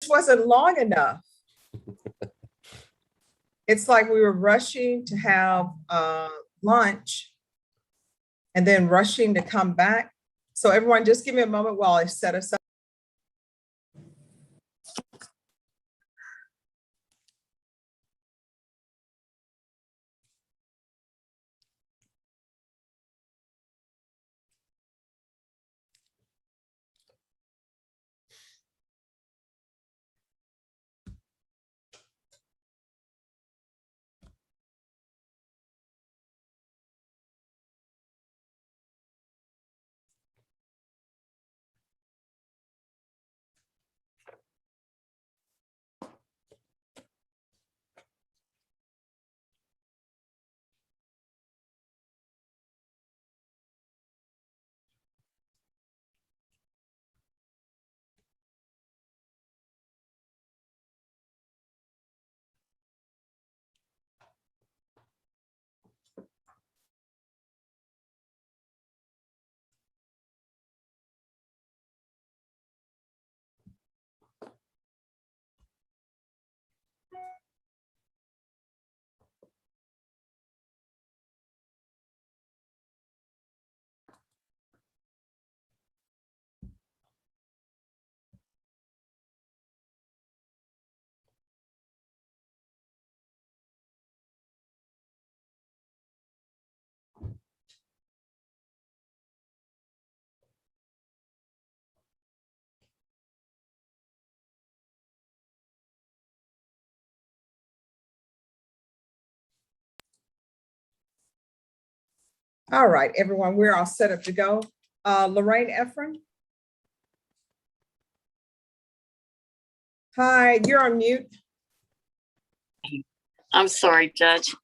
just wasn't long enough. It's like we were rushing to have lunch and then rushing to come back. So everyone, just give me a moment while I set us up. All right, everyone, we're all set up to go. Lorraine Efron. Hi, you're on mute. I'm sorry, Judge.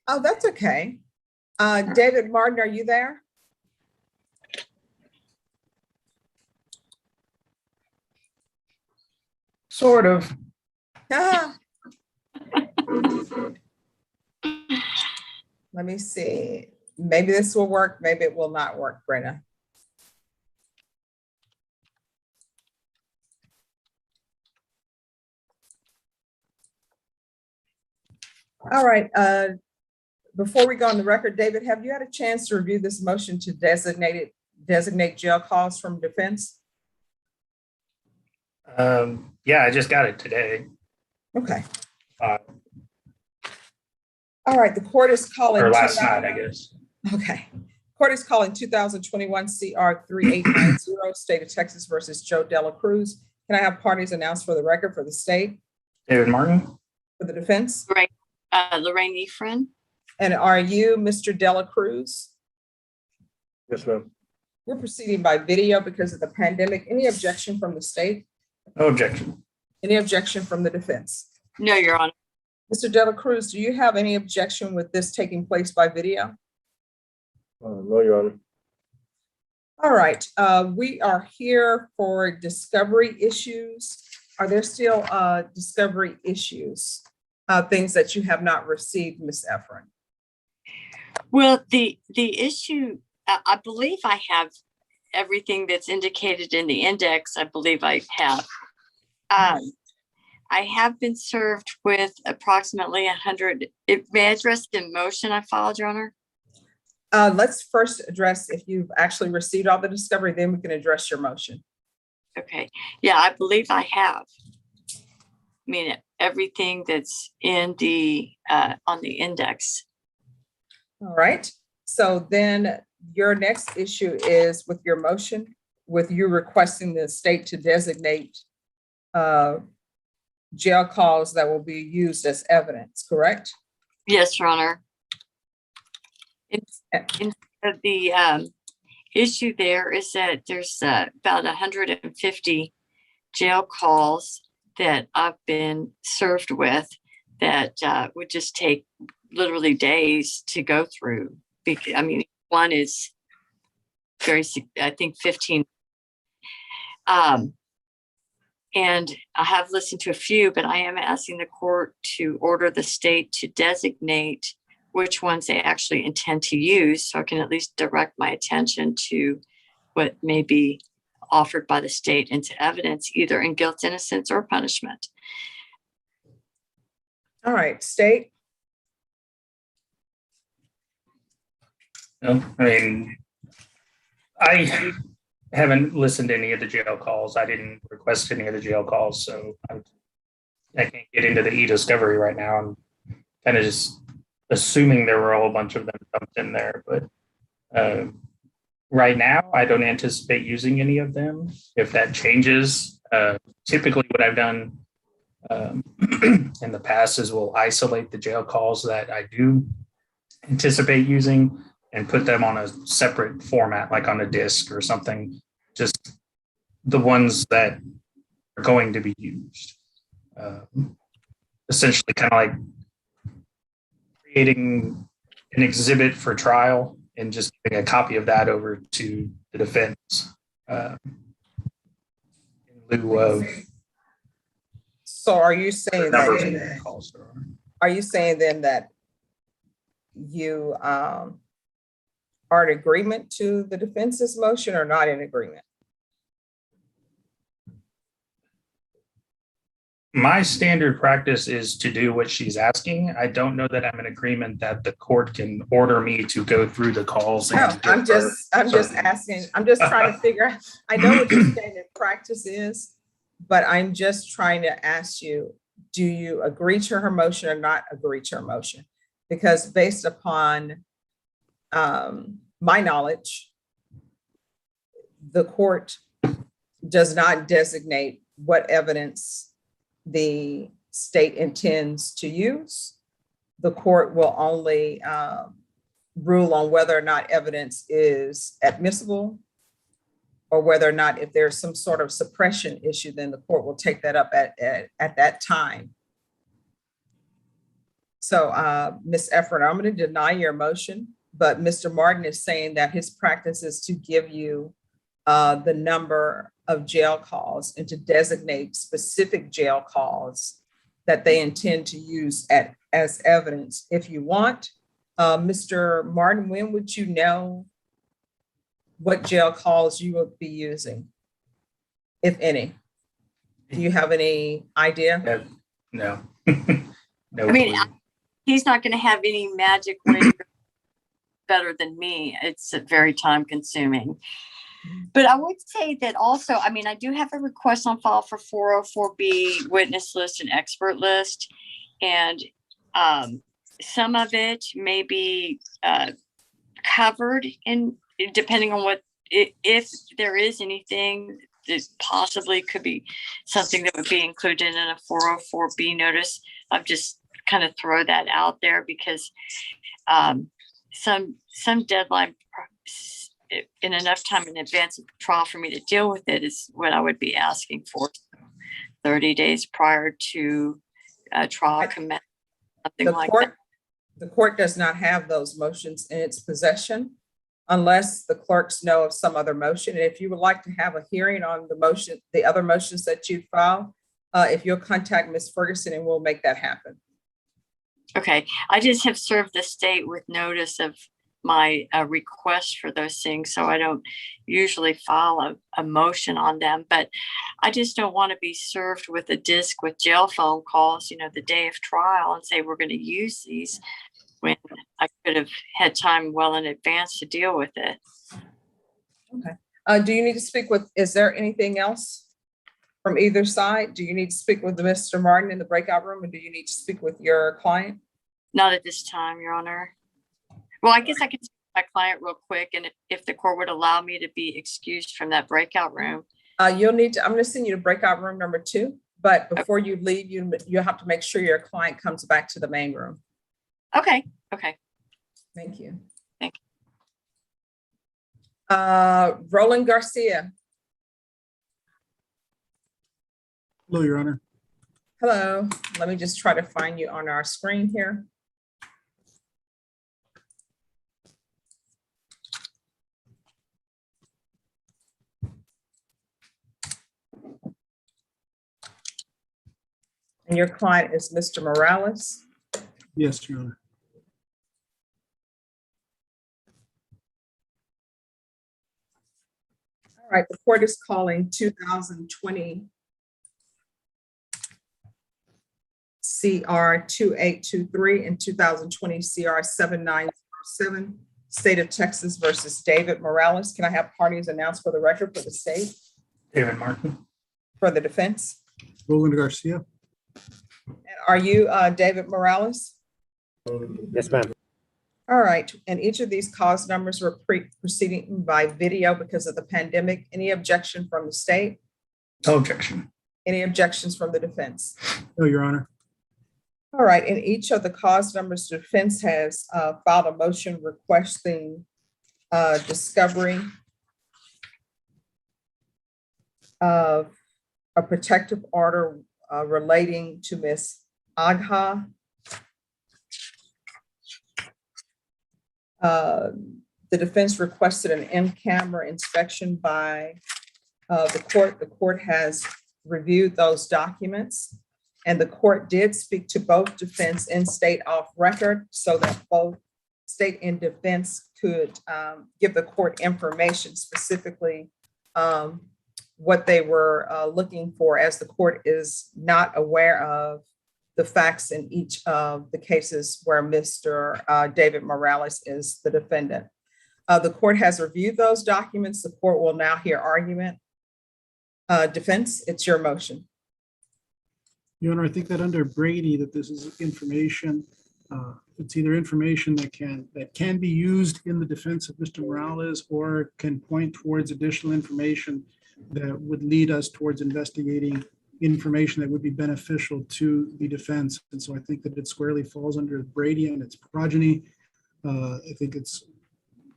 Oh, that's okay. David Martin, are you there? Sort of. Ah. Let me see. Maybe this will work. Maybe it will not work, Brenna. All right. Before we go on the record, David, have you had a chance to review this motion to designate jail calls from defense? Yeah, I just got it today. Okay. All right. The court is calling. Or last night, I guess. Okay. Court is calling 2021 CR 3890, State of Texas versus Joe Dela Cruz. Can I have parties announced for the record for the state? David Martin. For the defense? Right. Lorraine Efron. And are you Mr. Dela Cruz? Yes, ma'am. We're proceeding by video because of the pandemic. Any objection from the state? No objection. Any objection from the defense? No, Your Honor. Mr. Dela Cruz, do you have any objection with this taking place by video? No, Your Honor. All right, we are here for discovery issues. Are there still discovery issues, things that you have not received, Ms. Efron? Well, the issue, I believe I have everything that's indicated in the index. I believe I have. I have been served with approximately 100. May I address the motion I filed, Your Honor? Let's first address if you've actually received all the discovery, then we can address your motion. Okay. Yeah, I believe I have. I mean, everything that's in the on the index. All right. So then your next issue is with your motion, with you requesting the state to designate jail calls that will be used as evidence, correct? Yes, Your Honor. The issue there is that there's about 150 jail calls that I've been served with that would just take literally days to go through. I mean, one is very, I think 15. And I have listened to a few, but I am asking the court to order the state to designate which ones they actually intend to use, so I can at least direct my attention to what may be offered by the state into evidence, either in guilt, innocence, or punishment. All right, state. No, I mean, I haven't listened to any of the jail calls. I didn't request any of the jail calls, so I can't get into the e-discovery right now. I'm kind of just assuming there were a whole bunch of them dumped in there, but right now I don't anticipate using any of them. If that changes, typically what I've done in the past is we'll isolate the jail calls that I do anticipate using and put them on a separate format, like on a disk or something, just the ones that are going to be used. Essentially kind of like creating an exhibit for trial and just giving a copy of that over to the defense in lieu of. So are you saying Number that, of calls there are. are you saying then that you are in agreement to the defense's motion or not in agreement? My standard practice is to do what she's asking. I don't know that I'm in agreement that the court can order me to go through the calls. No, And I'm just asking, I'm just trying to figure out, I know what your standard practice is, but I'm just trying to ask you, do you agree to her motion or not agree to her motion? Because based upon my knowledge, the court does not designate what evidence the state intends to use. The court will only rule on whether or not evidence is admissible, or whether or not, if there's some sort of suppression issue, then the court will take that up at that time. So Ms. Efron, I'm going to deny your motion, but Mr. Martin is saying that his practice is to give you the number of jail calls and to designate specific jail calls that they intend to use as evidence. If you want, Mr. Martin, when would you know what jail calls you would be using, if any? Do you have any idea? No. No. I mean, clue. he's not going to have any magic way to go better than me. It's very time consuming. But I would say that also, I mean, I do have a request on file for 404B witness list and expert list. And some of it may be covered in, depending on what, if there is anything that possibly could be something that would be included in a 404B notice. I'll just kind of throw that out there because some deadline in enough time in advance of trial for me to deal with it is what I would be asking for. 30 days prior to trial commence, something like that. The court does not have those motions in its possession unless the clerks know of some other motion. And if you would like to have a hearing on the motion, the other motions that you filed, if you'll contact Ms. Ferguson and we'll make that happen. Okay, I just have served the state with notice of my request for those things, so I don't usually file a motion on them, but I just don't want to be served with a disc with jail phone calls, you know, the day of trial and say we're going to use these when I could have had time well in advance to deal with it. Okay. Do you need to speak with, is there anything else from either side? Do you need to speak with Mr. Martin in the breakout room, or do you need to speak with your client? Not at this time, Your Honor. Well, I guess I can speak to my client real quick, and if the court would allow me to be excused from that breakout room. You'll need to, I'm going to send you to breakout room number 2, but before you leave, you have to make sure your client comes back to the main room. Okay. Thank you. Thank you. Roland Garcia. Hello, Your Honor. Hello. Let me just try to find you on our screen here. And your client is Mr. Morales? Yes, Your Honor. All right, the court is calling 2020 CR 2823 and 2020 CR 7907, State of Texas versus David Morales. Can I have parties announced for the record for the state, David Martin. for the defense? Roland Garcia. And are you David Morales? Yes, ma'am. All right, and each of these cause numbers were proceeding by video because of the pandemic. Any objection from the state? No objection. Any objections from the defense? No, Your Honor. All right, in each of the cause numbers, the defense has filed a motion requesting discovery of a protective order relating to Ms. Agha. The defense requested an in-camera inspection by the court. The court has reviewed those documents, and the court did speak to both defense and state off record so that both state and defense could give the court information, specifically what they were looking for, as the court is not aware of the facts in each of the cases where Mr. David Morales is the defendant. The court has reviewed those documents. The court will now hear argument. Defense, it's your motion. Your Honor, I think that under Brady, that this is information, it's either information that can be used in the defense of Mr. Morales, or can point towards additional information that would lead us towards investigating information that would be beneficial to the defense. And so I think that it squarely falls under Brady and its progeny. I think it's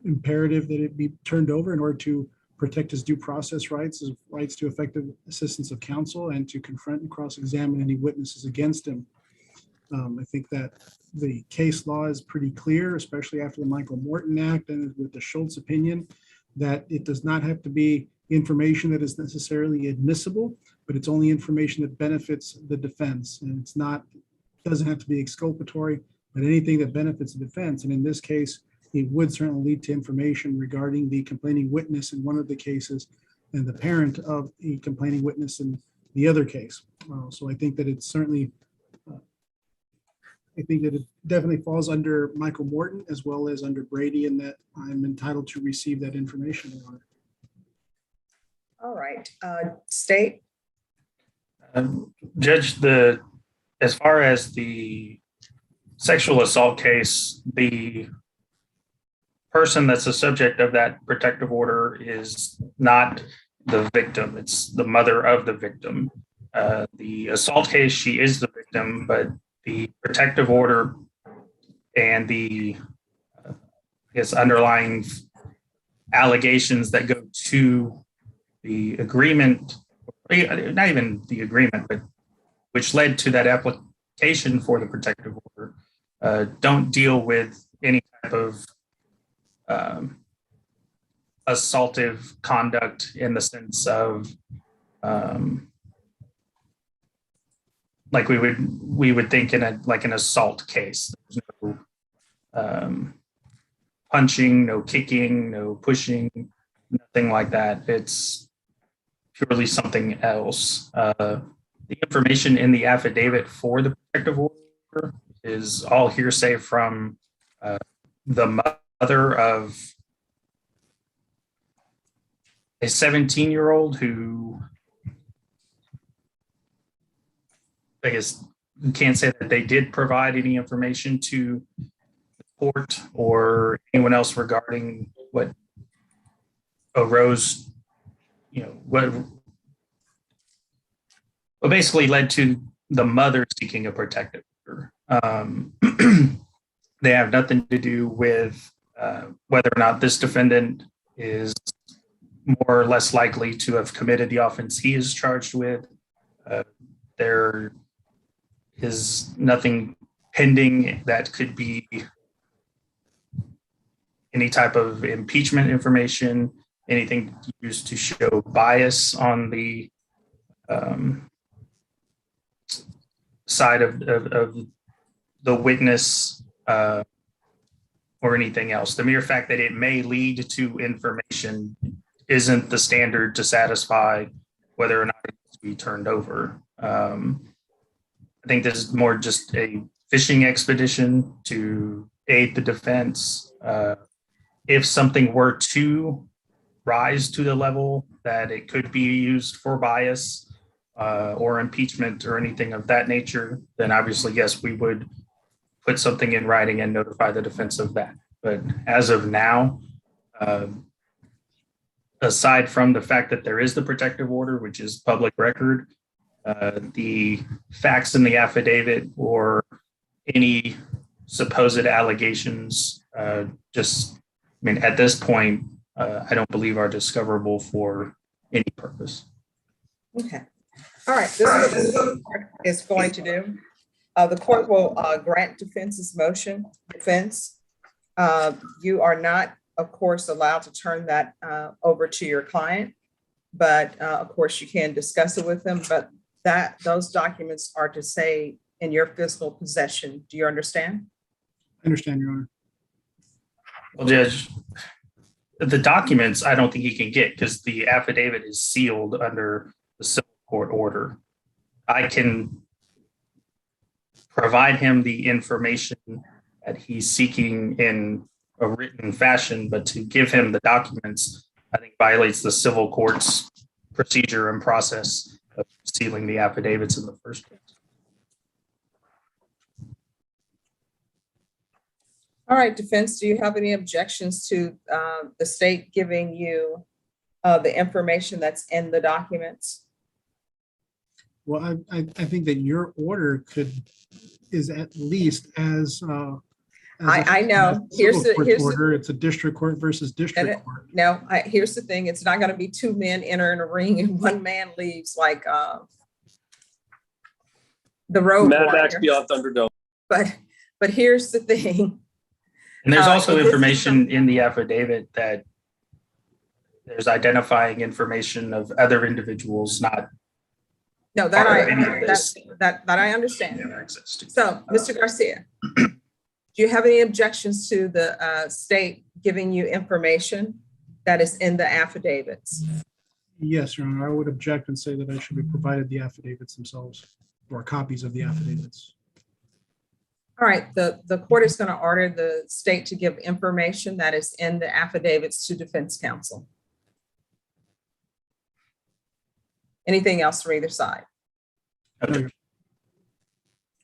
imperative that it be turned over in order to protect his due process rights, his rights to effective assistance of counsel, and to confront and cross-examine any witnesses against him. I think that the case law is pretty clear, especially after the Michael Morton Act and with the Schultz opinion, that it does not have to be information that is necessarily admissible, but it's only information that benefits the defense. And it's not, doesn't have to be exculpatory, but anything that benefits the defense. And in this case, it would certainly lead to information regarding the complaining witness in one of the cases and the parent of the complaining witness in the other case. So I think that it's certainly, I think that it definitely falls under Michael Morton as well as under Brady, and that I'm entitled to receive that information, Your Honor. All right, state. Judge, as far as the sexual assault case, the person that's the subject of that protective order is not the victim, it's the mother of the victim. The assault case, she is the victim, but the protective order and the underlying allegations that go to the agreement, not even the agreement, but which led to that application for the protective order, don't deal with any type of assaultive conduct in the sense of like we would think in an assault case. There's no punching, no kicking, no pushing, nothing like that. It's purely something else. The information in the affidavit for the protective order is all hearsay from the mother of a 17-year-old who, I guess you can't say that they did provide any information to the court or anyone else regarding what arose, what basically led to the mother seeking a protective order. They have nothing to do with whether or not this defendant is more or less likely to have committed the offense he is charged with. There is nothing pending that could be any type of impeachment information, anything used to show bias on the side of the witness or anything else. The mere fact that it may lead to information isn't the standard to satisfy whether or not it needs to be turned over. I think this is more just a fishing expedition to aid the defense. If something were to rise to the level that it could be used for bias or impeachment or anything of that nature, then obviously, yes, we would put something in writing and notify the defense of that. But as of now, aside from the fact that there is the protective order, which is public record, the facts in the affidavit or any supposed allegations, at this point, I don't believe are discoverable for any purpose. Okay. All right. This is what the court is going to do. The court will grant defense's motion. Defense, you are not, of course, allowed to turn that over to your client, but of course you can discuss it with them. But those documents are to say in your physical possession. Do you understand? I understand, Your Honor. Well, Judge, the documents I don't think he can get because the affidavit is sealed under the civil court order. I can provide him the information that he's seeking in a written fashion, but to give him the documents, I think violates the civil court's procedure and process of sealing the affidavits in the first place. All right, defense, do you have any objections to the state giving you the information that's in the documents? Well, I think that your order is at least as. I know. Here's the order. It's a district court versus district court. No, here's the thing. It's not going to be two men entering a ring and one man leaves like the road Mad warrior. Max Beyond Thunderdome. But here's the thing. And there's also this is information in the affidavit that there's identifying information of other individuals, not No, that part of any of I this. that I understand. Yeah, existing. So, Mr. Garcia, do you have any objections to the state giving you information that is in the affidavits? Yes, Your Honor, I would object and say that I should be provided the affidavits themselves or copies of the affidavits. All right, the court is going to order the state to give information that is in the affidavits to defense counsel. Anything else from either side? Okay.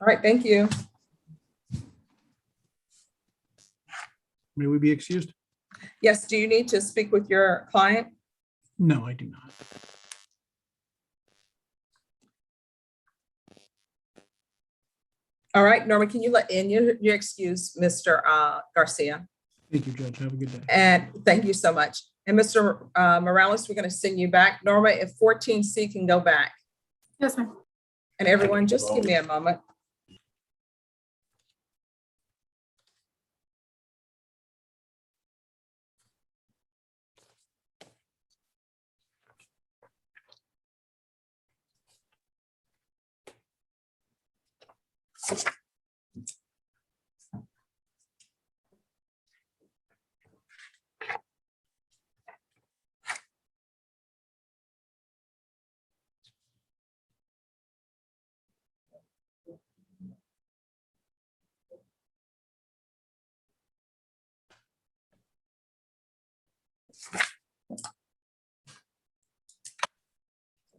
All right, thank you. May we be excused? Yes, do you need to speak with your client? No, I do not. All right, Norma, can you let in your excuse, Mr. Garcia? Thank you, Judge. Have a good day. And thank you so much. And Mr. Morales, we're going to send you back. Norma, if 14C can go back. Yes, ma'am. And everyone, just give me a moment.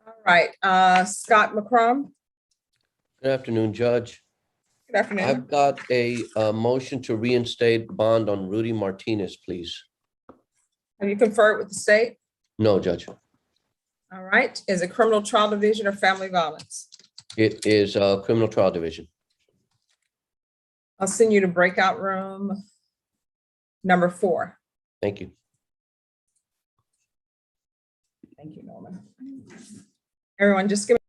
All right, Scott McCrum. Good afternoon, Judge. Good afternoon. I've got a motion to reinstate bond on Rudy Martinez, please. Have you conferred with the state? No, Judge. All right, is it criminal trial division or family violence? It is Criminal Trial Division. I'll send you to breakout room number 4. Thank you. Thank you, Norman. Everyone, just give me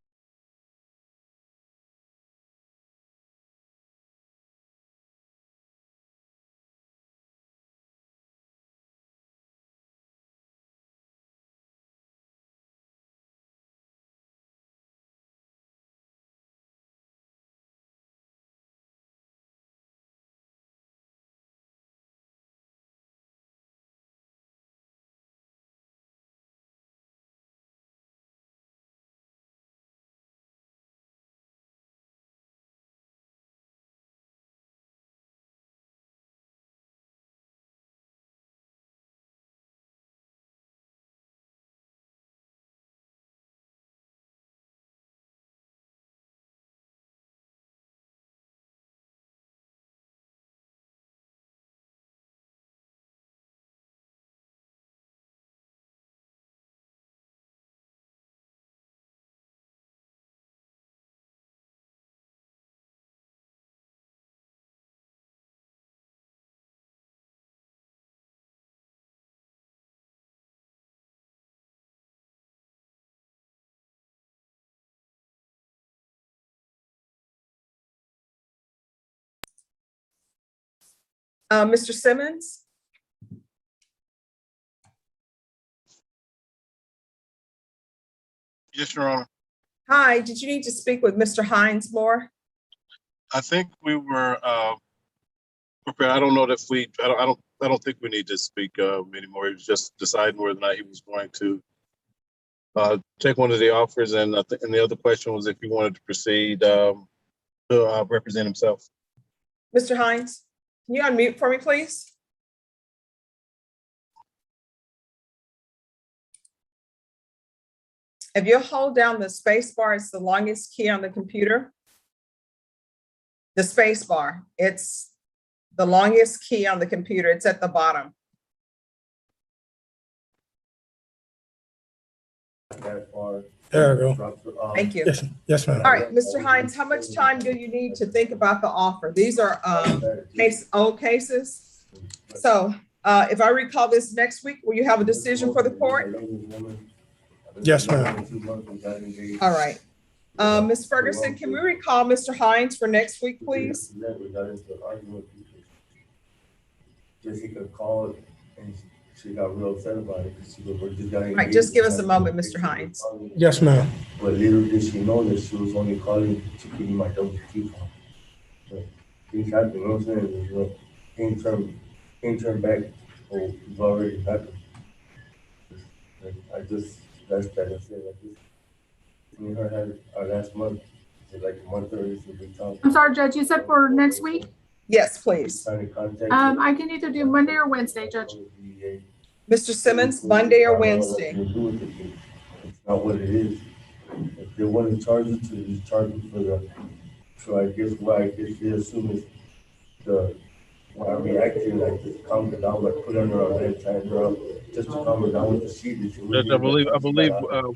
Mr. Simmons? Yes, Your Honor. Hi, did you need to speak with Mr. Hines more? I think we were prepared. I don't know if we. I don't think we need to speak anymore. He was just deciding whether or not he was going to take one of the offers, and and the other question was if he wanted to proceed to represent himself. Mr. Hines, can you unmute for me, please? If you hold down the space bar, it's the longest key on the computer. The space bar, it's the longest key on the computer. It's at the bottom. There we go. Thank you. Yes, ma'am. All right, Mr. Hines, how much time do you need to think about the offer? These are old cases. So if I recall this next week, will you have a decision for the court? Yes, ma'am. All right. Ms. Ferguson, can we recall Mr. Hines for next week, please? Jessica called and she got real upset about it. She goes, "We're just getting All right, just give us a moment, Mr. Hines. Yes, ma'am. But little did she know that she was only calling to give me my WT form. So things happen, you know what I'm saying? You know, things turn back, oh, it's already happened. That's it. Like this. Me and her had our last month, it's like a month early, so we talked. I'm sorry, Judge, you said for next week? Yes, please. Trying to contact I can either do Monday or Wednesday, Judge. Mr. Simmons, Monday or Wednesday? It's not what it is. If they want to charge it to, just charge it for the, so I guess they assume is the, why I reacted, like just calm her down, like put under our leg, tighten her up, just to calm her down with the sheet. Judge, I believe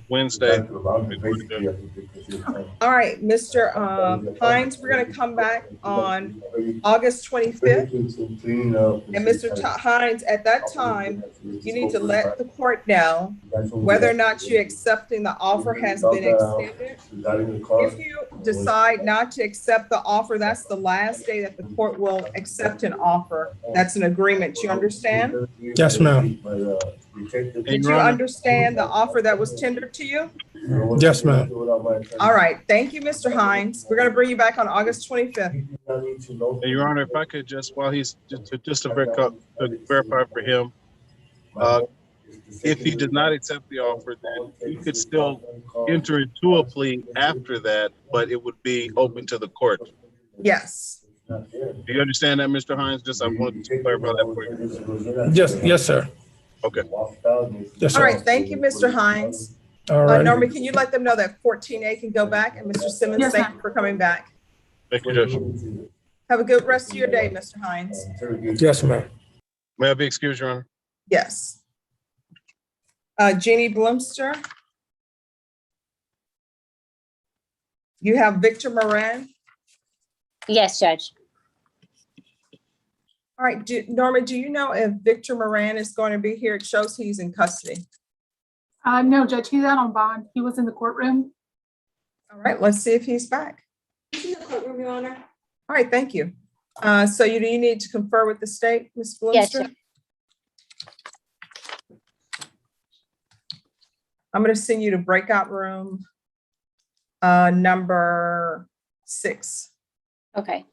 Wednesday. Basically, I think it's All right, Mr. Hines, we're gonna come back on August 25th. And Mr. Hines, at that time, you need to let the court know whether or not you're accepting the offer has been extended. If you decide not to accept the offer, that's the last day that the court will accept an offer. That's an agreement. You understand? Yes, ma'am. Did you understand the offer that was tendered to you? Yes, ma'am. All right, thank you, Mr. Hines. We're gonna bring you back on August 25th. And Your Honor, if I could just, while he's just to verify for him, if he did not accept the offer, then he could still enter into a plea after that, but it would be open to the court. Yes. Do you understand that, Mr. Hines? Just I wanted to clarify that for you. Yes, sir. Okay. Yes, All sir. right, thank you, Mr. Hines. All right. Norma, can you let them know that 14A can go back? And Mr. Simmons, Yes, thank ma'am. you for coming back. Thank you, Judge. Have a good rest of your day, Mr. Hines. Yes, ma'am. May I be excused, Your Honor? Yes. Jeannie Bloomster. You have Victor Moran. Yes, Judge. All right, Norma, do you know if Victor Moran is going to be here? It shows he's in custody. No, Judge, he's out on bond. He was in the courtroom. All right, let's see if he's back. He's in the courtroom, Your Honor. All right, thank you. So do you need to confer with the state, Ms. Yes, Bloomster? I'm going to send you to breakout room number 6. Okay.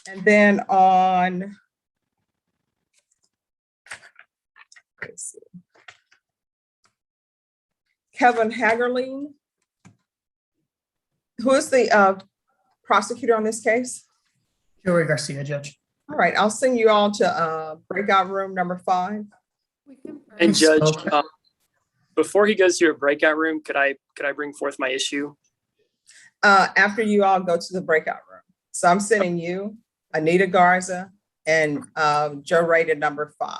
And then on, let's see, Kevin Hagerling, who is the prosecutor on this case? Joey Garcia, Judge. All right, I'll send you all to breakout room number 5. And Judge, Okay. before he goes to your breakout room, could I bring forth my issue? After you all go to the breakout room. So I'm sending you, Anita Garza, and Joe Ray to number 5.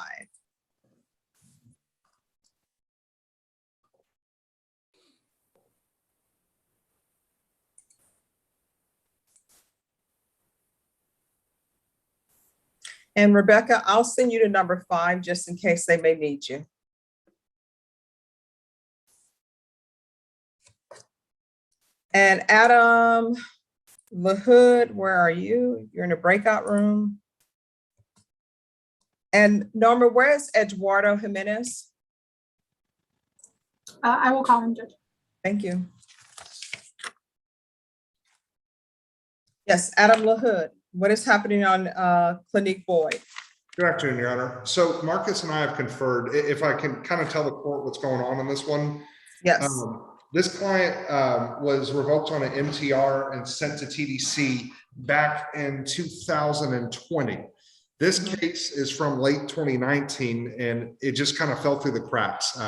And Rebecca, I'll send you to number 5 just in case they may need you. And Adam LaHood, where are you? You're in a breakout room. And Norma, where's Eduardo Jimenez? I will call him, Judge. Thank you. Yes, Adam LaHood, what is happening on Clinique Boyd? Good afternoon, Your Honor. So Marcus and I have conferred, if I can kind of tell the court what's going on this one. Yes. This client was revoked on an MTR and sent to TDC back in 2020. This case is from late 2019, and it just kind of fell through the cracks.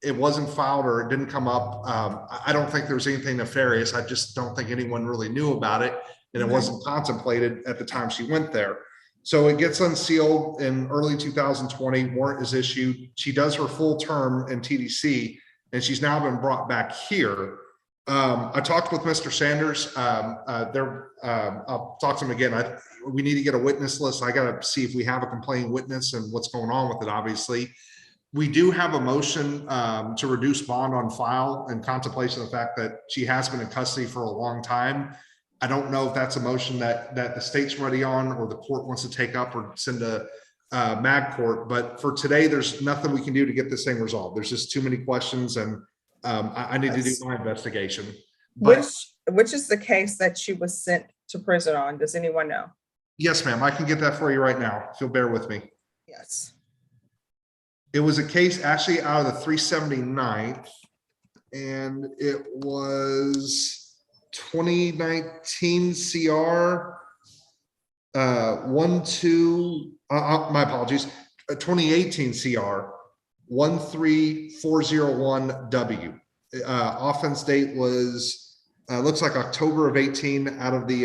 It wasn't filed, or it didn't come up. I don't think there was anything nefarious. I just don't think anyone really knew about it, and it wasn't contemplated at the time she went there. So it gets unsealed in early 2020. Warrant is issued. She does her full term in TDC, and she's now been brought back here. I talked with Mr. Sanders. I'll talk to him again. We need to get a witness list. I got to see if we have a complaining witness and what's going on with it, obviously. We do have a motion to reduce bond on file in contemplation of the fact that she has been in custody for a long time. I don't know if that's a motion that the state's ready on, or the court wants to take up or send to mag court. But for today, there's nothing we can do to get this thing resolved. There's just too many questions, and I need to do my investigation. But Which is the case that she was sent to prison on? Does anyone know? yes, ma'am, I can get that for you right now, if you'll bear with me. Yes. It was a case actually out of the 379th, and it was 2019 CR my apologies, 2018 CR 13401W. Offense date was looks like October of 18 out of the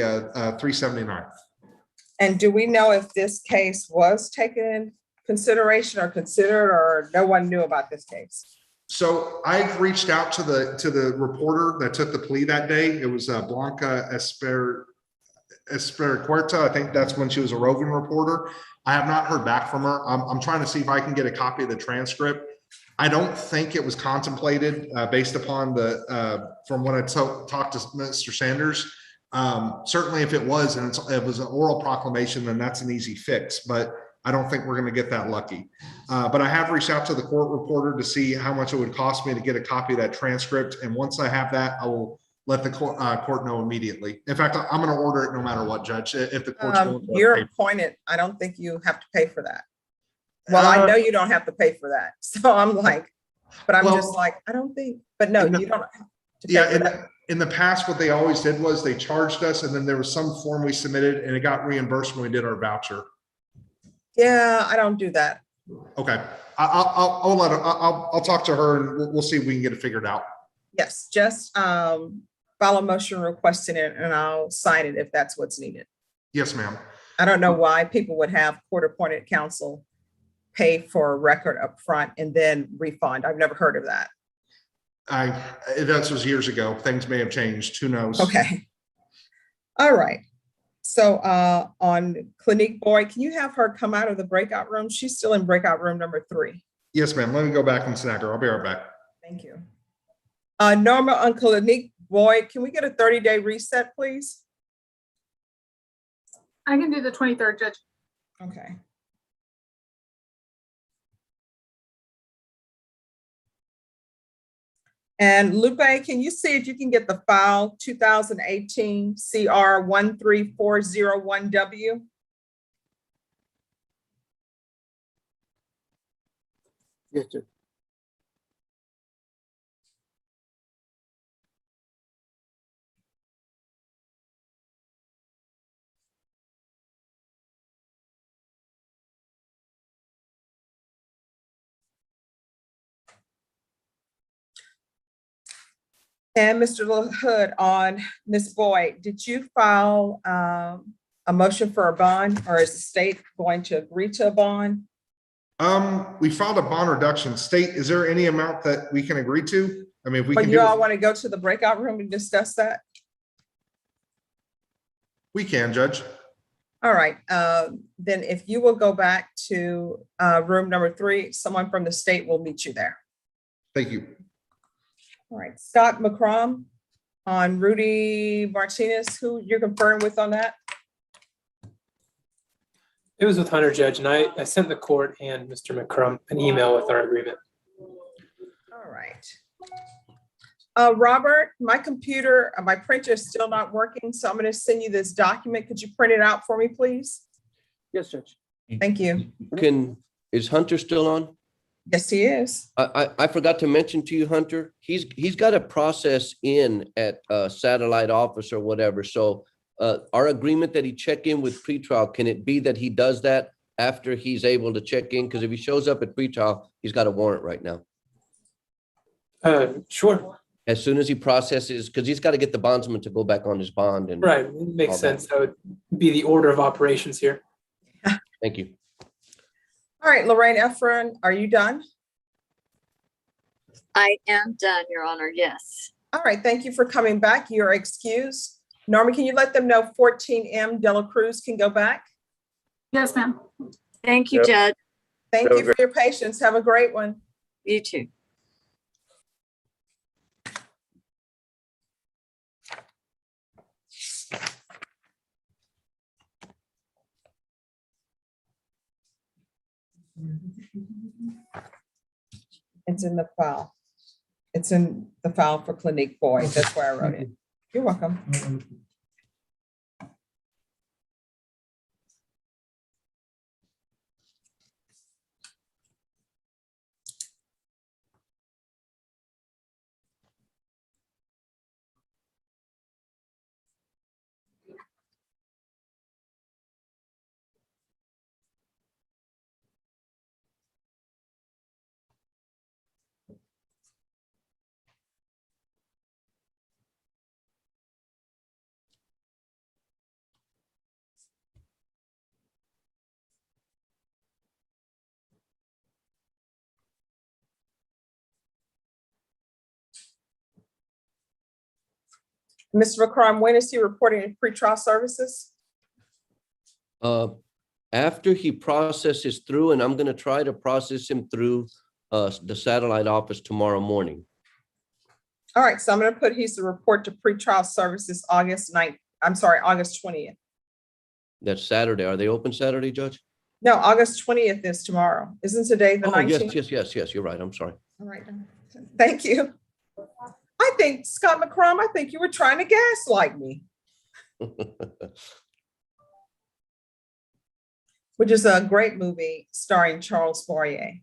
379th. And do we know if this case was taken in consideration or considered, or no one knew about this case? So I've reached out to the reporter that took the plea that day. It was Blanca Espericueta. I think that's when she was a roving reporter. I have not heard back from her. I'm trying to see if I can get a copy of the transcript. I don't think it was contemplated based upon from when I talked to Mr. Sanders. Certainly if it was, and it was an oral proclamation, then that's an easy fix, but I don't think we're going to get that lucky. But I have reached out to the court reporter to see how much it would cost me to get a copy of that transcript. And once I have that, I will let the court know immediately. In fact, I'm going to order it no matter what, Judge. If the court's willing to you're pay. appointed, I don't think you have to pay for that. Well, I know you don't have to pay for that. So I'm like, but I'm just like, I don't think, but no, you don't have to pay for that. In the past, what they always did was they charged us, and then there was some form we submitted, and it got reimbursed when we did our voucher. Yeah, I don't do that. Okay, I'll talk to her, and we'll see if we can get it figured out. Yes, just file a motion requesting it, and I'll sign it if that's what's needed. Yes, ma'am. I don't know why people would have court-appointed counsel pay for a record up front and then refund. I've never heard of that. That was years ago. Things may have changed. Who knows? Okay. All right. So on Clinique Boyd, can you have her come out of the breakout room? She's still in breakout room number 3. Yes, ma'am. Let me go back and snag her. I'll be right back. Thank you. Norma, on Clinique Boyd, can we get a 30-day reset, please? I can do the 23rd, Judge. Okay. And Lupe, can you see if you can get the file 2018 CR 13401W? Yes, sir. And Mr. LaHood, on Ms. Boyd, did you file a motion for a bond, or is the state going to agree to a bond? We filed a bond reduction. State, is there any amount that we can agree to? I mean, if we But can you do all it, want to go to the breakout room and discuss that? we can, Judge. All right, then if you will go back to room number 3, someone from the state will meet you there. Thank you. All right, Scott McCrum. on Rudy Martinez, who you're conferring with on that? It was with Hunter, Judge, and I sent the court and Mr. McCrum an email with our agreement. All right. Robert, my computer, my printer is still not working, so I'm going to send you this document. Could you print it out for me, please? Yes, Judge. Thank you. Is Hunter still on? Yes, he is. I forgot to mention to you, Hunter, he's got a process in at satellite office or whatever. So our agreement that he check in with pretrial, can it be that he does that after he's able to check in? Because if he shows up at pretrial, he's got a warrant right now. Sure. As soon as he processes, because he's got to get the bondsman to go back on his bond and. Right. It makes all that. sense. That would be the order of operations here. Thank you. All right, Lorraine Efron, are you done? I am done, Your Honor. Yes. All right, thank you for coming back. You're excused. Norma, can you let them know 14M Dela Cruz can go back? Yes, ma'am. Thank you, Yep. Judge. Thank you for your patience. Have a great one. You too. It's in the file. It's in the file for Clinique Boy. That's where I wrote it. You're welcome. Mr. McCrum, when is he reporting in pretrial services? After he processes through, and I'm going to try to process him through the satellite office tomorrow morning. All right, so I'm going to put he's to report to pretrial services August 20th. That's Saturday. Are they open Saturday, Judge? No, August 20th is tomorrow. Isn't today the Oh, 19th? yes. You're right. I'm sorry. All right. Thank you. I think, Scott McCrum, I think you were trying to gaslight me, which is a great movie starring Charles Fourier.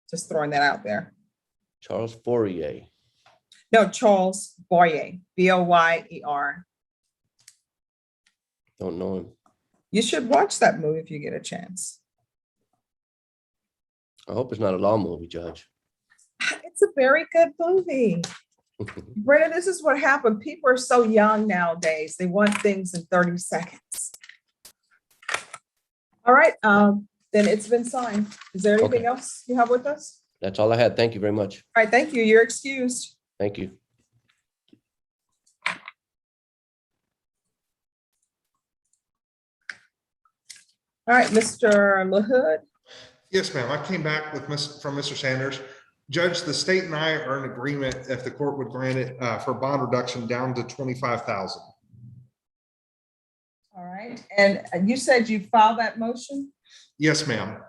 Just throwing that out there. Charles Fourier. No, Charles Boyer, Boyer. Don't know him. You should watch that movie if you get a chance. I hope it's not a law movie, Judge. It's a very good movie. Brenda, this is what happened. People are so young nowadays. They want things in 30 seconds. All right, then it's been signed. Is there anything else you have with us? That's all I had. Thank you very much. All right, thank you. You're excused. Thank you. All right, Mr. LaHood. Yes, ma'am. I came back with from Mr. Sanders. Judge, the state and I are in agreement if the court would grant it for bond reduction down to 25,000. All right, and you said you filed that motion? Yes, ma'am.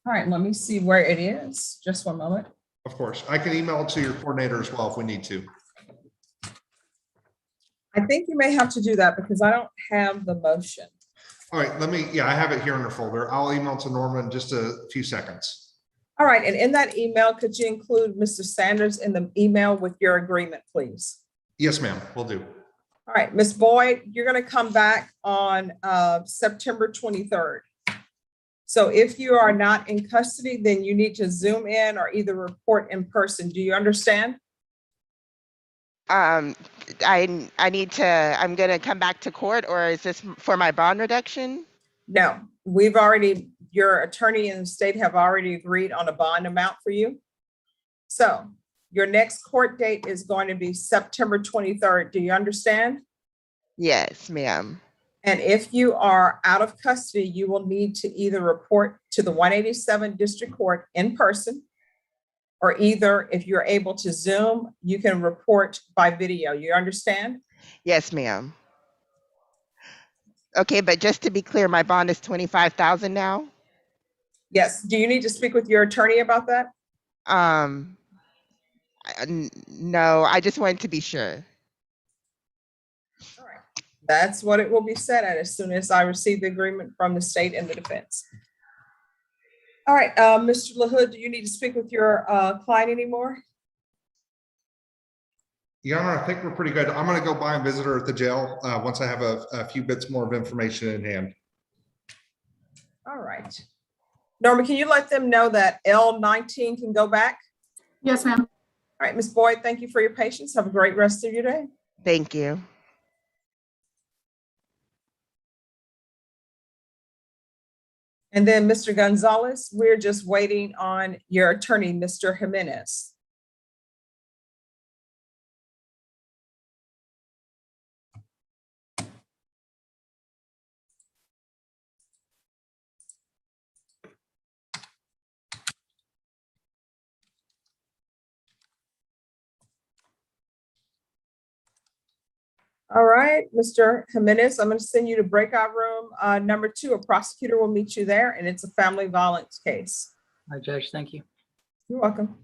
All right, let me see where it is. Just one moment. Of course. I can email it to your coordinator as well if we need to. I think you may have to do that because I don't have the motion. All right, I have it here in the folder. I'll email to Norma in just a few seconds. All right, and in that email, could you include Mr. Sanders in the email with your agreement, please? Yes, ma'am, will do. All right, Ms. Boyd, you're going to come back on September 23rd. So if you are not in custody, then you need to Zoom in or either report in person. Do you understand? I'm going to come back to court, or is this for my bond reduction? No, your attorney in the state have already agreed on a bond amount for you. So your next court date is going to be September 23rd. Do you understand? Yes, ma'am. And if you are out of custody, you will need to either report to the 187 District Court in person or either if you're able to Zoom, you can report by video. You understand? Yes, ma'am. Okay, but just to be clear, my bond is 25,000 now? Yes. Do you need to speak with your attorney about that? No, I just wanted to be sure. All right. That's what it will be set at as soon as I receive the agreement from the state and the defense. All right, Mr. LaHood, do you need to speak with your client anymore? Your Honor, I think we're pretty good. I'm gonna go by and visit her at the jail, once I have a few bits more of information in hand. All right. Norma, can you let them know that L19 can go back? Yes, ma'am. All right, Ms. Boyd, thank you for your patience. Have a great rest of your day. Thank you. And then Mr. Gonzalez, we're just waiting on your attorney, Mr. Jimenez. All right, Mr. Jimenez, I'm going to send you to breakout room number 2. A prosecutor will meet you there, and it's a family violence case. Hi, Judge. Thank you. You're welcome.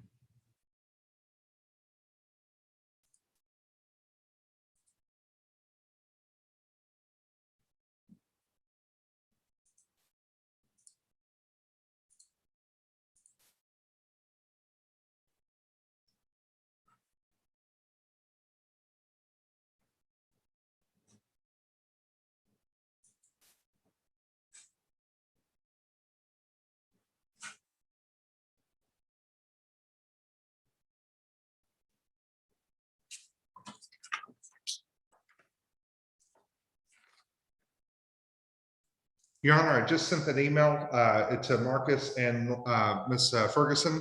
Your Honor, I just sent an email to Marcus and Ms. Ferguson.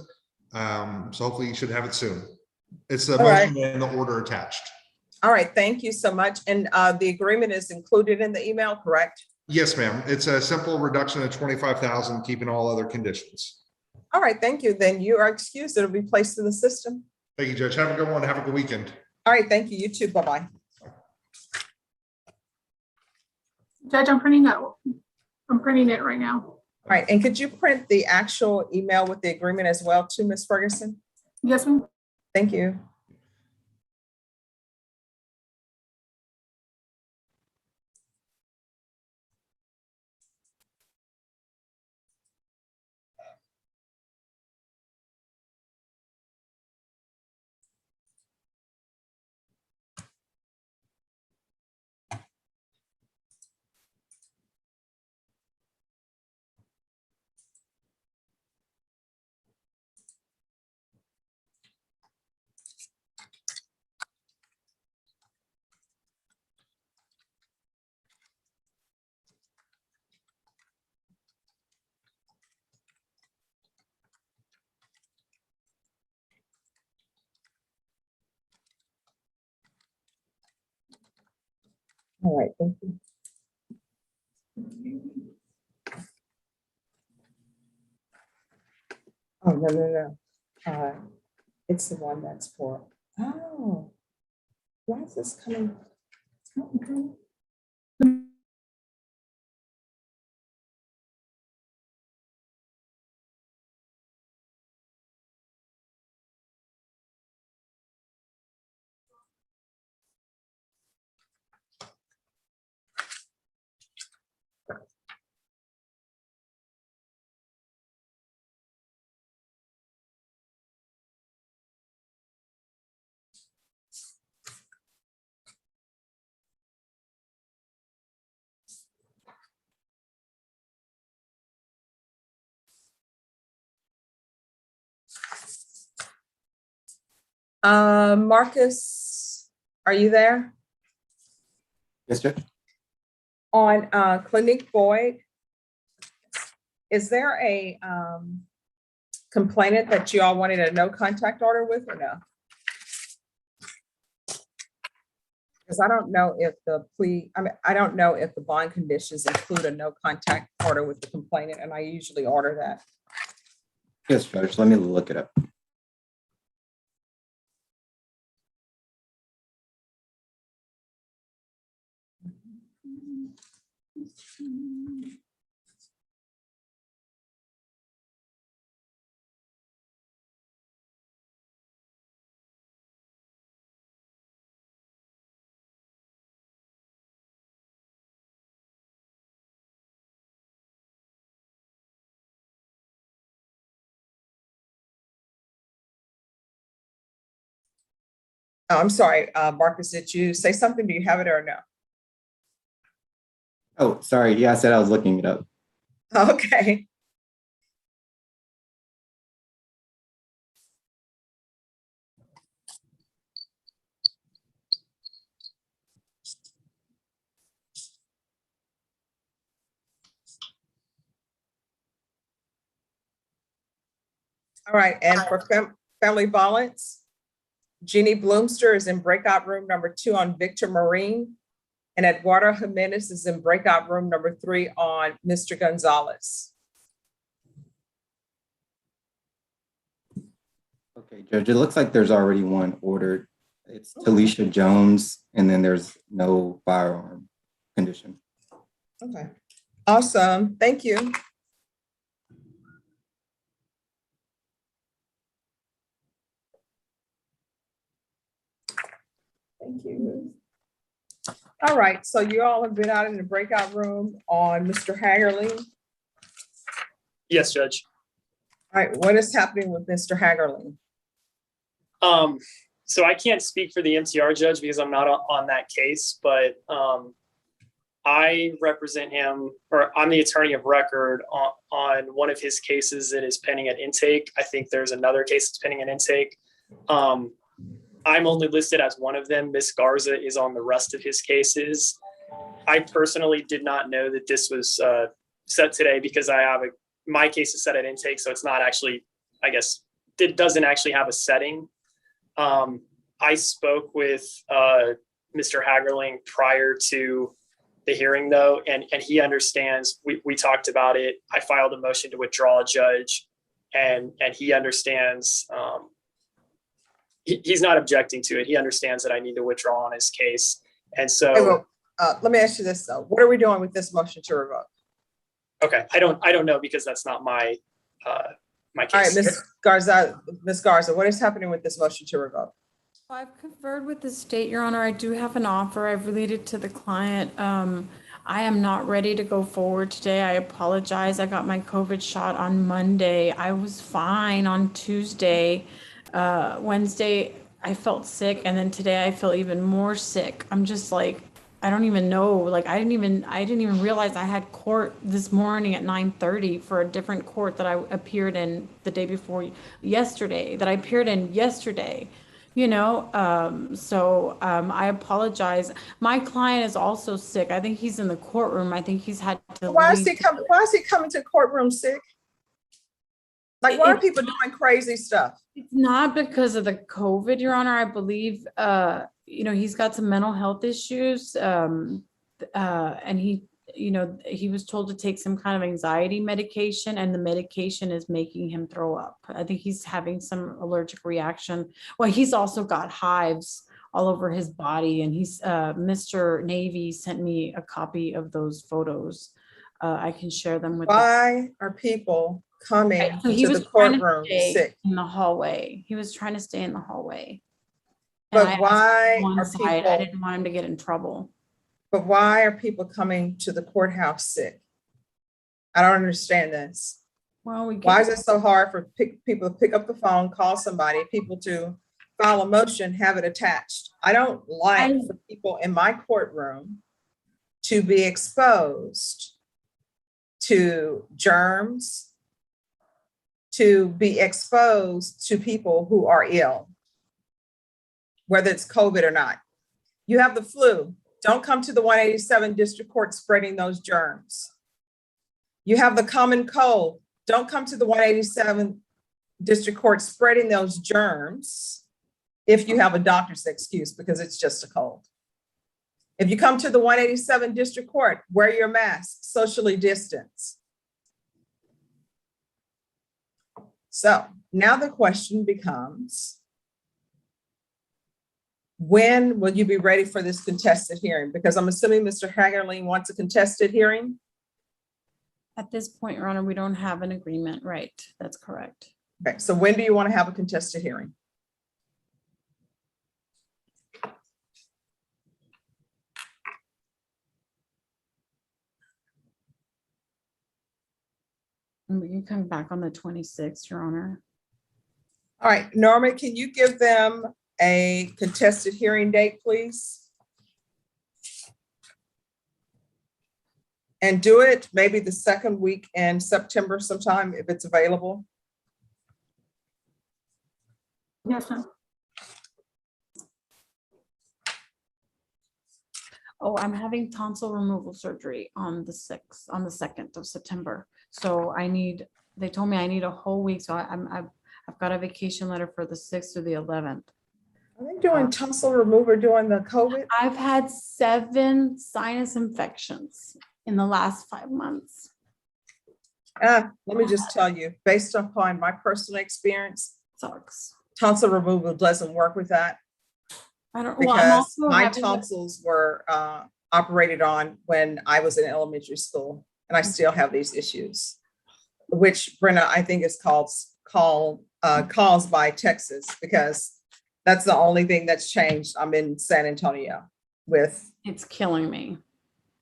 So hopefully you should have it soon. It's the All right. motion and the order attached. All right, thank you so much. And the agreement is included in the email, correct? Yes, ma'am. It's a simple reduction of 25,000, keeping all other conditions. All right, thank you. Then you are excused. It'll be placed in the system. Thank you, Judge. Have a good one. Have a good weekend. All right, thank you. You too. Bye-bye. Judge, I'm printing it right now. All right, and could you print the actual email with the agreement as well too, Ms. Ferguson? Yes, ma'am. Thank you. All right, thank you. Oh, no. It's the one that's for, oh, why is this coming? It's not coming. Marcus, are you there? Yes, Judge. On Clinique Boyd, is there a complainant that you all wanted a no contact order with or no? Because I don't know if the I don't know if the bond conditions include a no contact order with the complainant, and I usually order that. Yes, Judge. Let me look it up. Oh, I'm sorry, Marcus, did you say something? Do you have it or no? Oh, sorry. Yeah, I said I was looking it up. Okay. All right, and for family violence, Jeannie Bloomster is in breakout room number 2 on Victor Marine, and Eduardo Jimenez is in breakout room number 3 on Mr. Gonzalez. Okay, Judge, it looks like there's already one ordered. It's Talisha Jones, and then there's no firearm condition. Okay, awesome, thank you. Thank you. All right, so you all have been out in the breakout room on Mr. Hagerly. Yes, Judge. All right, what is happening with Mr. Hagerly? So I can't speak for the MTR judge because I'm not on that case, but I represent him, or I'm the attorney of record on one of his cases that is pending at intake. I think there's another case that's pending at intake. I'm only listed as one of them. Miss Garza is on the rest of his cases. I personally did not know that this was set today because my case is set at intake, so it's not actually, I guess, it doesn't actually have a setting. I spoke with Mr. Hagerling prior to the hearing though, and he understands, we talked about it. I filed a motion to withdraw a judge and he understands, he's not objecting to it. He understands that I need to withdraw on his case. And so, Hey, well, let me ask you this though. What are we doing with this motion to revoke? okay, I don't know because that's not my my case. All right, Ms. Garza, what is happening with this motion to revoke? I've conferred with the state, Your Honor. I do have an offer. I've relayed it to the client. I am not ready to go forward today. I apologize. I got my COVID shot on Monday. I was fine on Tuesday. Wednesday, I felt sick. And then today I feel even more sick. I'm just like, I don't even know. Like, I didn't even realize I had court this morning at 9:30 for a different court that I appeared in the day before yesterday, you know, I apologize. My client is also sick. I think he's in the courtroom. I think he's had to Why is leave. he coming to the courtroom sick? Like, why are people doing crazy stuff? It's not because of the COVID, Your Honor. I believe, you know, he's got some mental health issues. And he was told to take some kind of anxiety medication, and the medication is making him throw up. I think he's having some allergic reaction. Well, he's also got hives all over his body, and Mr. Navy sent me a copy of those photos. I can share them with Why are people coming So he to was the trying to courtroom stay sick? in the hallway. He was trying to stay in the hallway. And But I asked why on one are side, I people, didn't want him to get in trouble. but why are people coming to the courthouse sick? I don't understand this. Well, Why is it so hard for people to pick up the phone, call somebody, people to file a motion, have it attached? I don't like for people in my courtroom to be exposed to germs, to be exposed to people who are ill, whether it's COVID or not. You have the flu, don't come to the 187 District Court spreading those germs. You have the common cold, don't come to the 187 District Court spreading those germs if you have a doctor's excuse, because it's just a cold. If you come to the 187 District Court, wear your mask, socially distance. So now the question becomes, When will you be ready for this contested hearing? Because I'm assuming Mr. Hagerling wants a contested hearing. At this point, Your Honor, we don't have an agreement, right? That's correct. Okay, so when do you want to have a contested hearing? And we can come back on the 26th, Your Honor. All right, Norma, can you give them a contested hearing date, please? And do it maybe the second week in September sometime if it's available. Yes, ma'am. Oh, I'm having tonsil removal surgery on the 6th, on the 2nd of September. So they told me I need a whole week. So I've got a vacation letter for the 6th through the 11th. Are they doing tonsil removal during the COVID? I've had 7 sinus infections in the last 5 months. Let me just tell you, based upon my personal experience, Sucks. tonsil removal doesn't work with that. I don't, Because my tonsils were operated on when I was in elementary school, and I still have these issues, which Brenna, I think is caused by Texas, because that's the only thing that's changed. I'm in San Antonio with. It's killing me.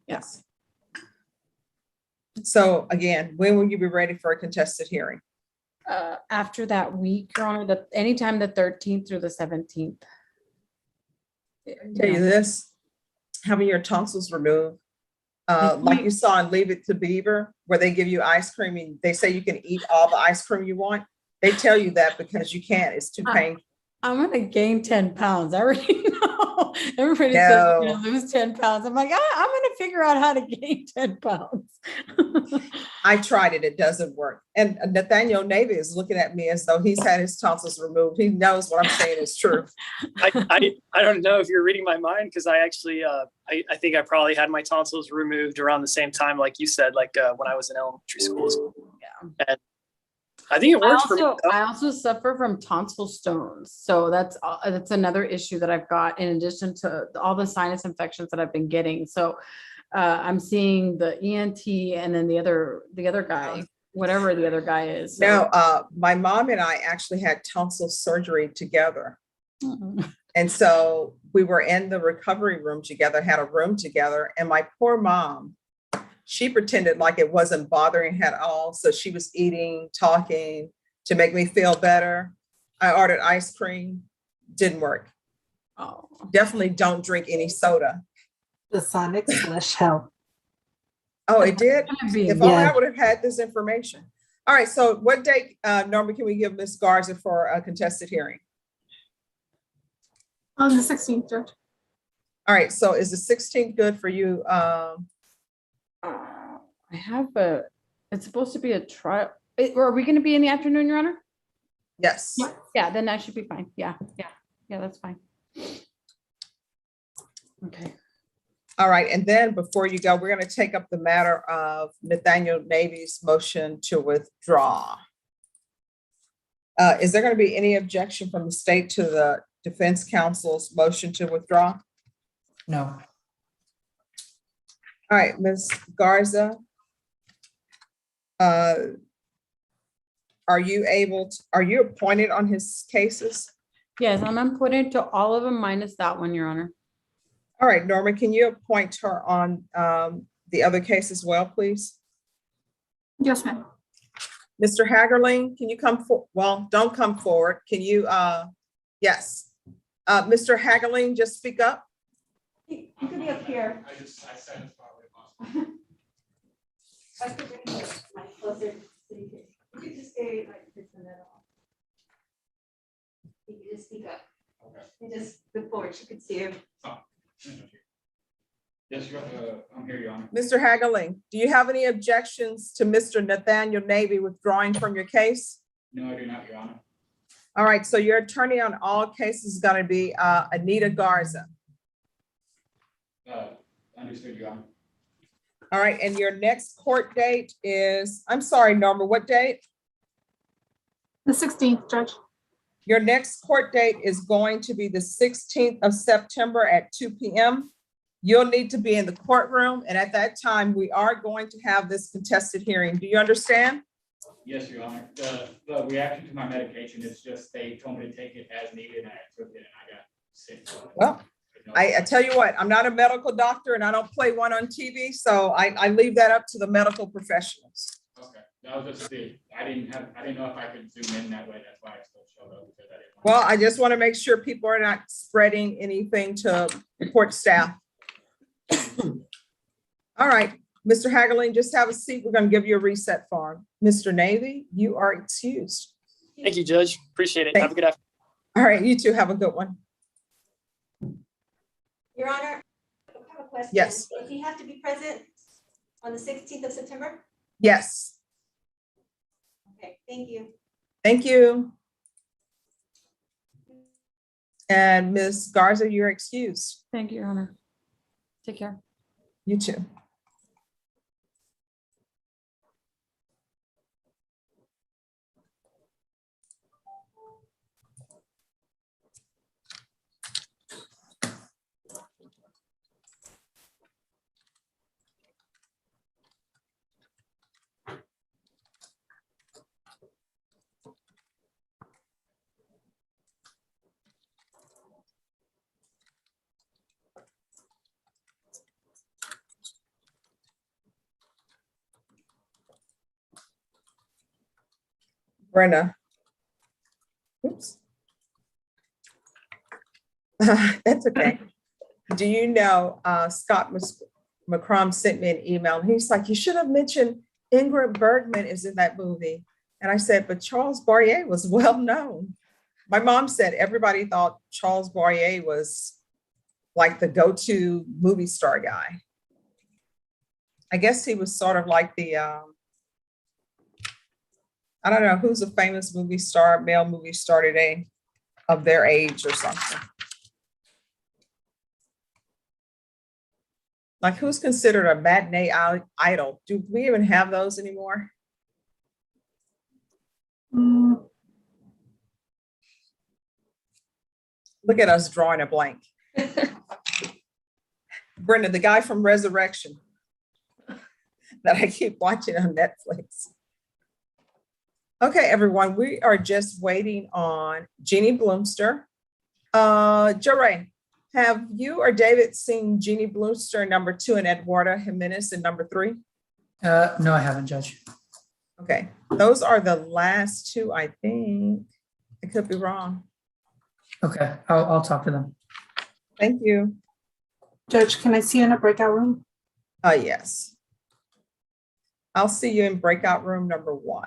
Yes. So again, when will you be ready for a contested hearing? After that week, Your Honor, anytime the 13th through the 17th. Tell you this, having your tonsils removed, like you saw in Leave It to Beaver, where they give you ice cream and they say you can eat all the ice cream you want. They tell you that because you can't, it's too painful. I'm gonna gain 10 pounds. I already know. Everybody says you're gonna lose 10 pounds. I'm like, I'm gonna figure out how to gain 10 pounds. I tried it, it doesn't work. And Nathaniel Navy is looking at me as though he's had his tonsils removed. He knows what I'm saying is true. I don't know if you're reading my mind, because I actually I think I probably had my tonsils removed around the same time, like you said, like when I was in elementary school. Yeah. And I think it works for me. I also suffer from tonsil stones. So that's another issue that I've got in addition to all the sinus infections that I've been getting. So I'm seeing the ENT and then the other guy, whatever the other guy is. So. No, my mom and I actually had tonsil surgery together. And so we were in the recovery room together, had a room together, and my poor mom, she pretended like it wasn't bothering her at all. So she was eating, talking to make me feel better. I ordered ice cream, didn't work. Oh. Definitely don't drink any soda. The Sonic Slush help. Oh, it did? If only Yeah. I would have had this information. All right, so what date, Norma, can we give Ms. Garza for a contested hearing? On the 16th, Judge. All right, so is the 16th good for you? I have it's supposed to be a trial. Are we going to be in the afternoon, Your Honor? Yes. Yeah, then that should be fine. Yeah, that's fine. Okay. All right, and then before you go, we're going to take up the matter of Nathaniel Navy's motion to withdraw. Is there going to be any objection from the state to the defense counsel's motion to withdraw? No. All right, Ms. Garza, are you appointed on his cases? Yes, I'm appointed to all of them minus that one, Your Honor. All right, Norma, can you appoint her on the other case as well, please? Yes, ma'am. Mr. Hagerling, can you come well, don't come forward. Can you, yes. Mr. Hagerling, just speak up. You could be up here. I said it's probably possible. I could bring the mic closer so you could just stay like this in the middle. You could just speak up. Okay. And just look forward, you could see you. Yes, I'm here, Your Honor. Mr. Hagerling, do you have any objections to Mr. Nathaniel Navy withdrawing from your case? No, I do not, Your Honor. All right, so your attorney on all cases is going to be Anita Garza. Understood, Your Honor. All right, and your next court date is, I'm sorry, Norma, what date? The 16th, Judge. Your next court date is going to be the 16th of September at 2 p.m. You'll need to be in the courtroom, and at that time, we are going to have this contested hearing. Do you understand? Yes, Your Honor. The reaction to my medication is just they told me to take it as needed, and I took it, and I got sick. Well, I tell you what, I'm not a medical doctor, and I don't play one on TV, so I leave that up to the medical professionals. Okay, that was just I didn't know if I could zoom in that way. That's why I still showed up, because I didn't. Well, I just want to make sure people are not spreading anything to court staff. All right, Mr. Hagerling, just have a seat. We're going to give you a reset form. Mr. Navy, you are excused. Thank you, Judge. Appreciate it. Have a good afternoon. All right, you two have a good one. Your Honor, I have a question. Yes. Does he have to be present on the 16th of September? Yes, Okay, thank you. thank you. And Ms. Garza, you're excused. Thank you, Your Honor. Take care. You too. Brenda. Oops. That's okay. Do you know, Scott McCrum sent me an email and he's like, you should have mentioned Ingrid Bergman is in that movie. And I said, but Charles Boyer was well known. My mom said everybody thought Charles Boyer was like the go-to movie star guy. I guess he was sort of like the, I don't know, who's a famous movie star, male movie star today of their age or something. Like who's considered a matinee idol? Do we even have those anymore? Look at us drawing a blank. Brenda, the guy from Resurrection that I keep watching on Netflix. Okay, everyone, we are just waiting on Jeannie Bloomster. Joe Ray, have you or David seen Jeannie Bloomster number 2 and Eduardo Jimenez in number 3? No, I haven't, Judge. Okay, those are the last 2, I think. I could be wrong. Okay, I'll talk to them. Thank you. Judge, can I see you in a breakout room? Yes. I'll see you in breakout room number 1.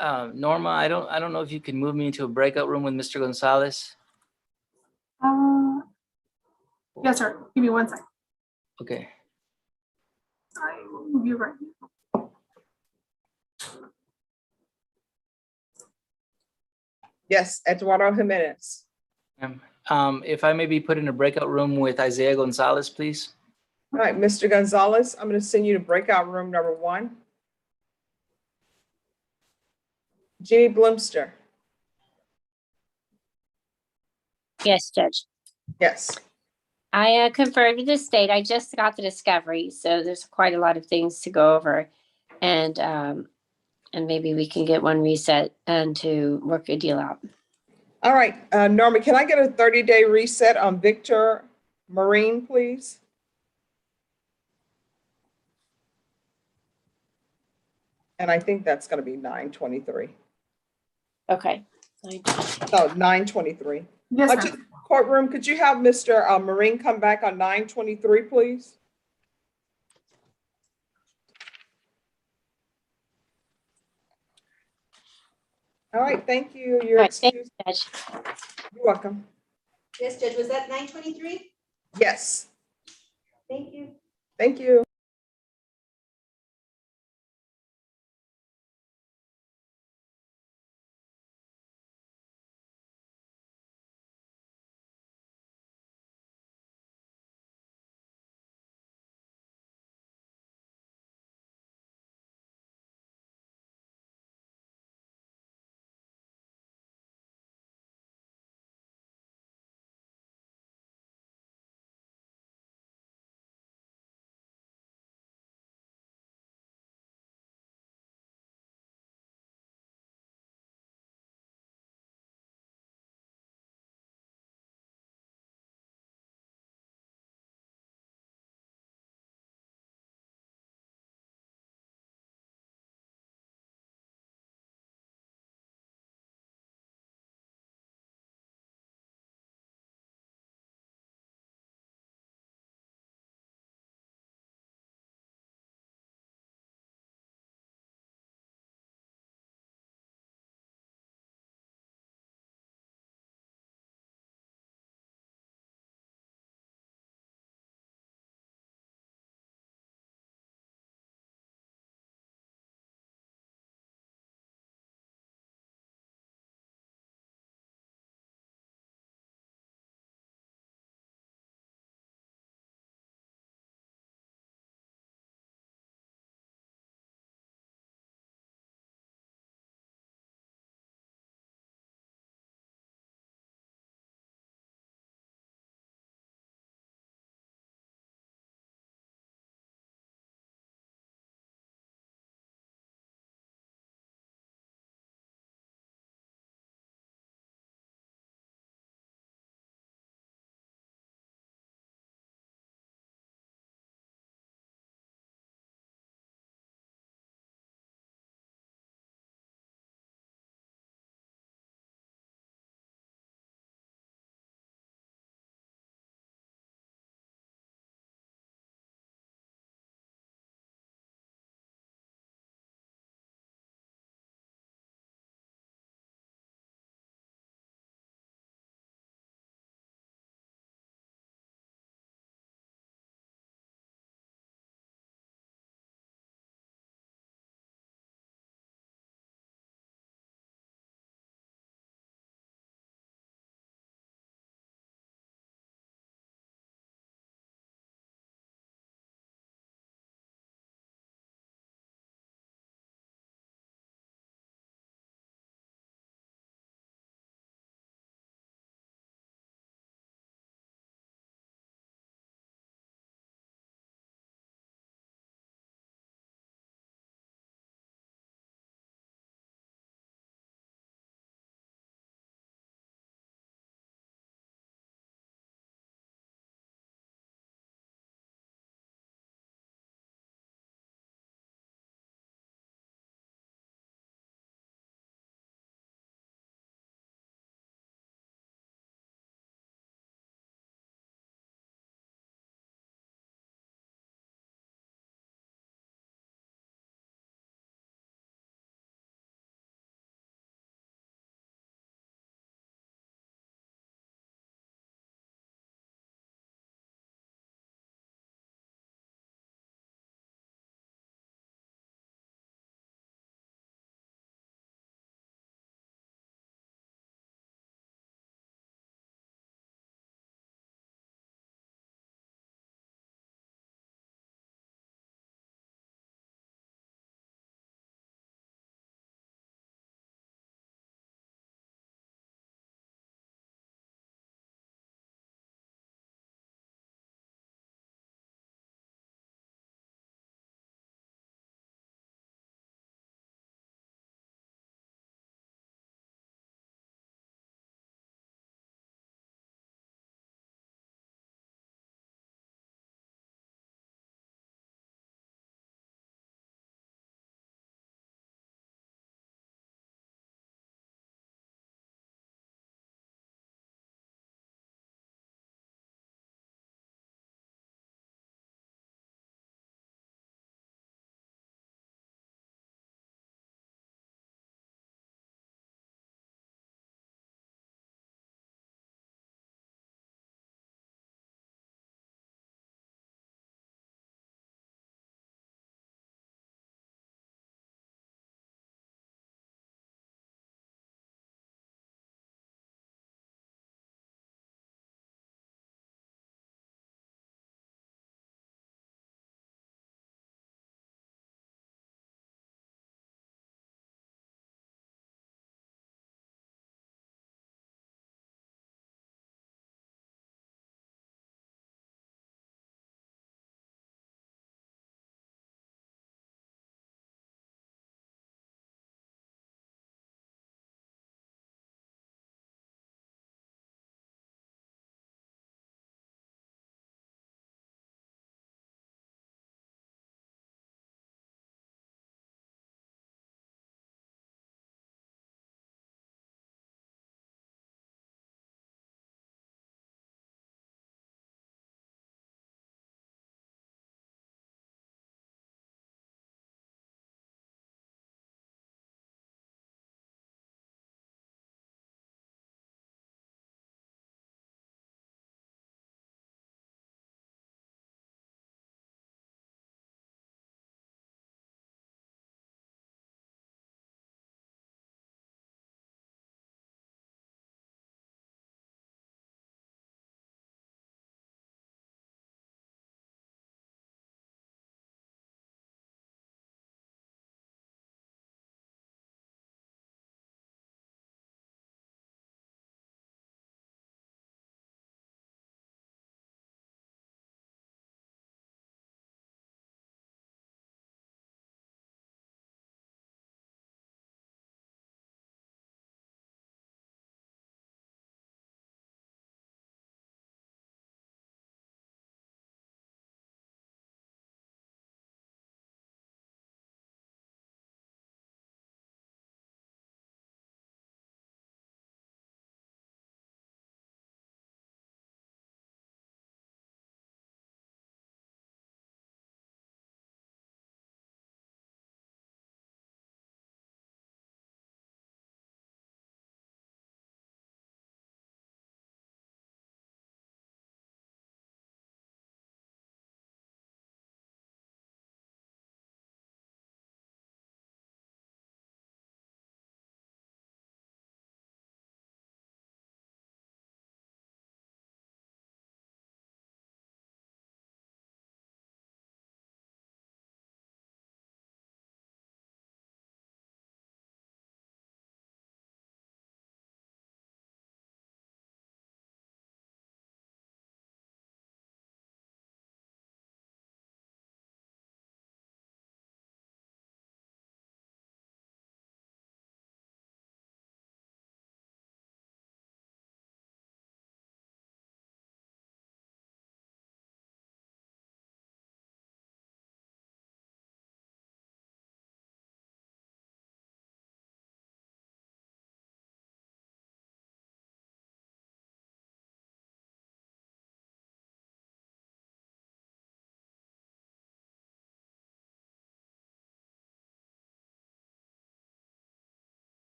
Norma, I don't know if you can move me into a breakout room with Mr. Gonzalez. Yes, sir. Give me 1 second. Okay. I will move you right now. Yes, Eduardo Jimenez. If I may be put in a breakout room with Isaiah Gonzalez, please. All right, Mr. Gonzalez, I'm going to send you to breakout room number 1. Jeannie Bloomster. Yes, Judge. Yes. I conferred with the state. I just got the discovery, so there's quite a lot of things to go over. And maybe we can get one reset and to work a deal out. All right, Norma, can I get a 30-day reset on Victor Marine, please? And I think that's going to be 9/23. Okay. No, 9/23. Yes, To ma'am. the courtroom, could you have Mr. Marine come back on 9/23, please? All right, thank you. You're excused. Judge. You're welcome. Yes, Judge, was that 9:23? Yes, Thank you. thank you.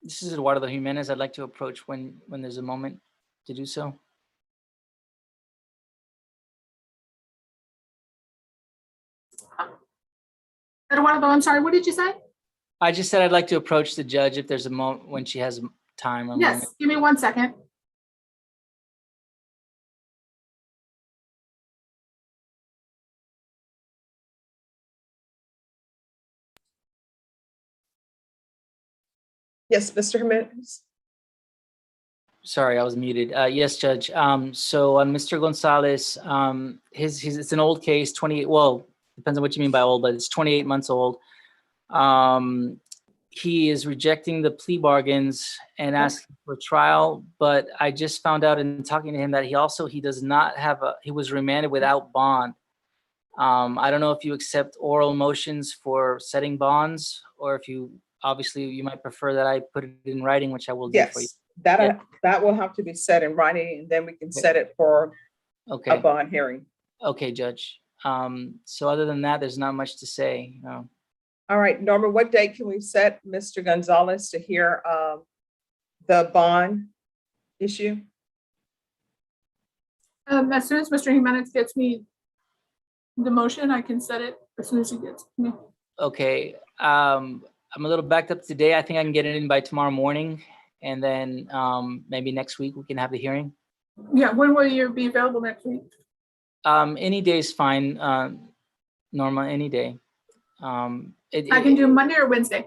this is Eduardo Jimenez. I'd like to approach when there's a moment to do so. Eduardo, I'm sorry, what did you say? I just said I'd like to approach the judge if there's a moment when she has time. A Yes, moment. give me 1 second. Yes, Mr. Jimenez. Sorry, I was muted. Yes, Judge. So Mr. Gonzalez, it's an old case, 28, well, depends on what you mean by old, but it's 28 months old. He is rejecting the plea bargains and asking for trial, but I just found out in talking to him that he does not have he was remanded without bond. I don't know if you accept oral motions for setting bonds, or if you, obviously you might prefer that I put it in writing, which I will do for you. Yes, that will have to be set in writing, and then we can set it for a bond hearing. Okay, Judge. So other than that, there's not much to say. No. All right, Norma, what date can we set Mr. Gonzalez to hear the bond issue? As soon as Mr. Jimenez gets me the motion, I can set it as soon as he gets me. Okay. I'm a little backed up today. I think I can get it in by tomorrow morning, and then maybe next week we can have the hearing. Yeah, when will you be available next week? Any day is fine, Norma, any day. I can do Monday or Wednesday.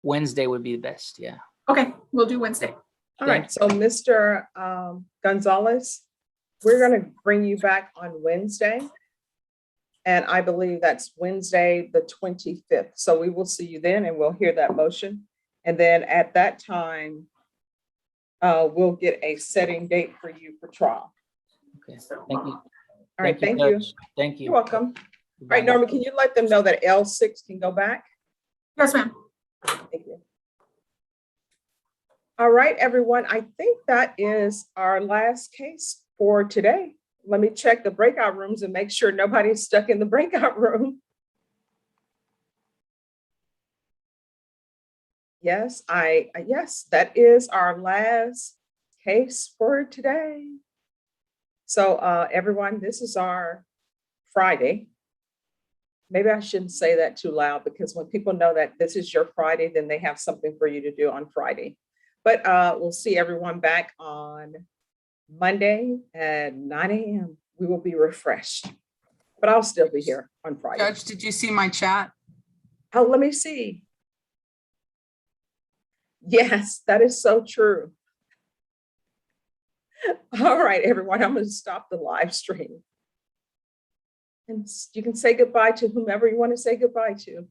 Wednesday would be the best, yeah. Okay, we'll do Wednesday. All right, so Mr. Gonzalez, we're gonna bring you back on Wednesday. And I believe that's Wednesday, the 25th. So we will see you then and we'll hear that motion. And then at that time, we'll get a setting date for you for trial. Okay, thank you. All right, thank you. Thank you. You're welcome. All right, Norma, can you let them know that L6 can go back? Yes, ma'am. Thank you. All right, everyone, I think that is our last case for today. Let me check the breakout rooms and make sure nobody's stuck in the breakout room. Yes, yes, that is our last case for today. So everyone, this is our Friday. Maybe I shouldn't say that too loud, because when people know that this is your Friday, then they have something for you to do on Friday. But we'll see everyone back on Monday at 9 a.m. We will be refreshed, but I'll still be here on Friday. Judge, did you see my chat? Oh, let me see. Yes, that is so true. All right, everyone, I'm going to stop the live stream. And you can say goodbye to whomever you want to say goodbye to.